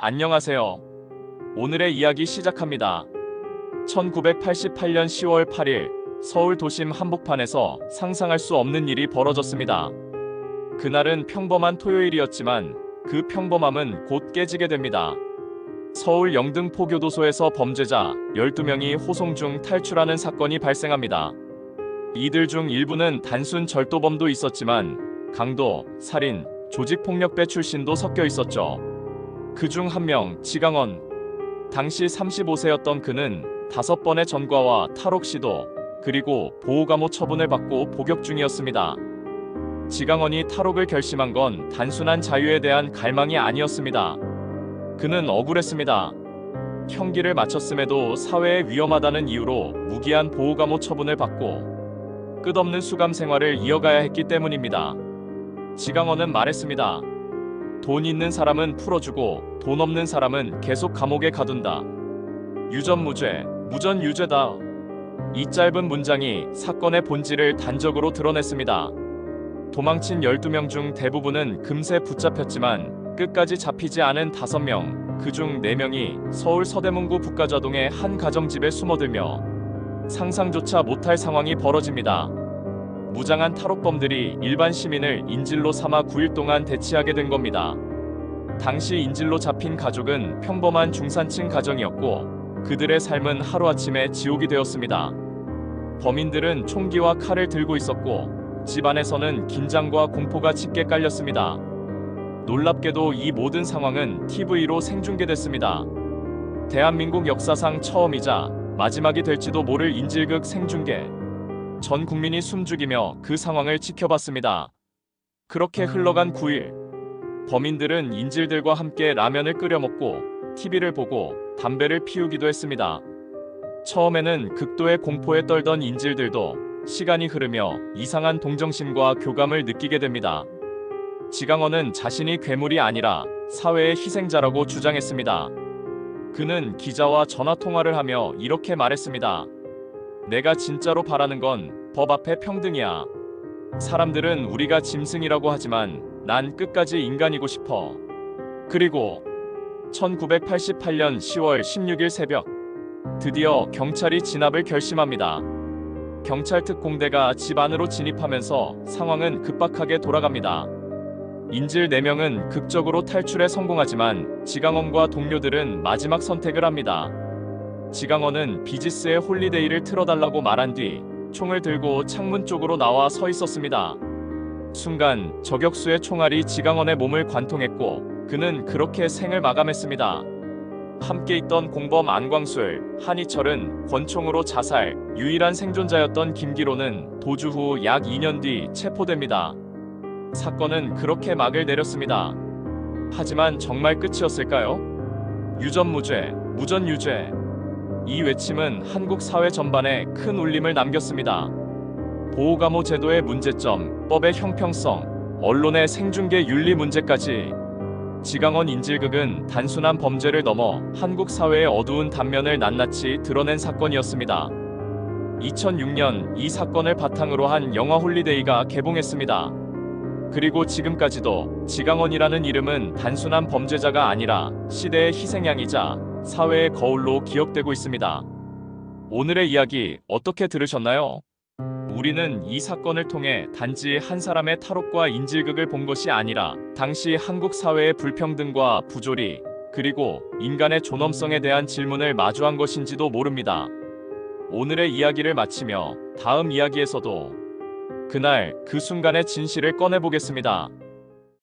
안녕하세요. 오늘의 이야기 시작합니다. 1988년 10월 8일 서울 도심 한복판에서 상상할 수 없는 일이 벌어졌습니다. 그날은 평범한 토요일이었지만 그 평범함은 곧 깨지게 됩니다. 서울 영등포교도소에서 범죄자 12명이 호송 중 탈출하는 사건이 발생합니다. 이들 중 일부는 단순 절도범도 있었지만 강도, 살인, 조직폭력배 출신도 섞여 있었죠. 그중 한 명, 지강원. 당시 35세였던 그는 5번의 전과와 탈옥 시도, 그리고 보호감호 처분을 받고 복역 중이었습니다. 지강원이 탈옥을 결심한 건 단순한 자유에 대한 갈망이 아니었습니다. 그는 억울했습니다. 형기를 마쳤음에도 사회에 위험하다는 이유로 무기한 보호감호 처분을 받고 끝없는 수감 생활을 이어가야 했기 때문입니다. 지강원은 말했습니다. 돈 있는 사람은 풀어주고 돈 없는 사람은 계속 감옥에 가둔다. 유전무죄, 무전유죄다. 이 짧은 문장이 사건의 본질을 단적으로 드러냈습니다. 도망친 12명 중 대부분은 금세 붙잡혔지만 끝까지 잡히지 않은 5명, 그중 4명이 서울 서대문구 북가좌동의 한 가정집에 숨어들며 상상조차 못할 상황이 벌어집니다. 무장한 탈옥범들이 일반 시민을 인질로 삼아 9일 동안 대치하게 된 겁니다. 당시 인질로 잡힌 가족은 평범한 중산층 가정이었고 그들의 삶은 하루아침에 지옥이 되었습니다. 범인들은 총기와 칼을 들고 있었고 집안에서는 긴장과 공포가 짙게 깔렸습니다. 놀랍게도 이 모든 상황은 TV로 생중계됐습니다. 대한민국 역사상 처음이자 마지막이 될지도 모를 인질극 생중계. 전 국민이 숨죽이며 그 상황을 지켜봤습니다. 그렇게 흘러간 9일, 범인들은 인질들과 함께 라면을 끓여 먹고 TV를 보고 담배를 피우기도 했습니다. 처음에는 극도의 공포에 떨던 인질들도 시간이 흐르며 이상한 동정심과 교감을 느끼게 됩니다. 지강원은 자신이 괴물이 아니라 사회의 희생자라고 주장했습니다. 그는 기자와 전화통화를 하며 이렇게 말했습니다. 내가 진짜로 바라는 건 법 앞에 평등이야. 사람들은 우리가 짐승이라고 하지만 난 끝까지 인간이고 싶어. 그리고 1988년 10월 16일 새벽, 드디어 경찰이 진압을 결심합니다. 경찰 특공대가 집 안으로 진입하면서 상황은 급박하게 돌아갑니다. 인질 4명은 극적으로 탈출에 성공하지만 지강원과 동료들은 마지막 선택을 합니다. 지강원은 비지스의 홀리데이를 틀어달라고 말한 뒤 총을 들고 창문 쪽으로 나와 서 있었습니다. 순간 저격수의 총알이 지강원의 몸을 관통했고 그는 그렇게 생을 마감했습니다. 함께 있던 공범 안광술, 한희철은 권총으로 자살, 유일한 생존자였던 김기로는 도주 후 약 2년 뒤 체포됩니다. 사건은 그렇게 막을 내렸습니다. 하지만 정말 끝이었을까요? 유전무죄, 무전유죄. 이 외침은 한국 사회 전반에 큰 울림을 남겼습니다. 보호감호 제도의 문제점, 법의 형평성, 언론의 생중계 윤리 문제까지 지강원 인질극은 단순한 범죄를 넘어 한국 사회의 어두운 단면을 낱낱이 드러낸 사건이었습니다. 2006년 이 사건을 바탕으로 한 영화 홀리데이가 개봉했습니다. 그리고 지금까지도 지강원이라는 이름은 단순한 범죄자가 아니라 시대의 희생양이자 사회의 거울로 기억되고 있습니다. 오늘의 이야기 어떻게 들으셨나요? 우리는 이 사건을 통해 단지 한 사람의 탈옥과 인질극을 본 것이 아니라 당시 한국 사회의 불평등과 부조리, 그리고 인간의 존엄성에 대한 질문을 마주한 것인지도 모릅니다. 오늘의 이야기를 마치며 다음 이야기에서도 그날 그 순간의 진실을 꺼내보겠습니다.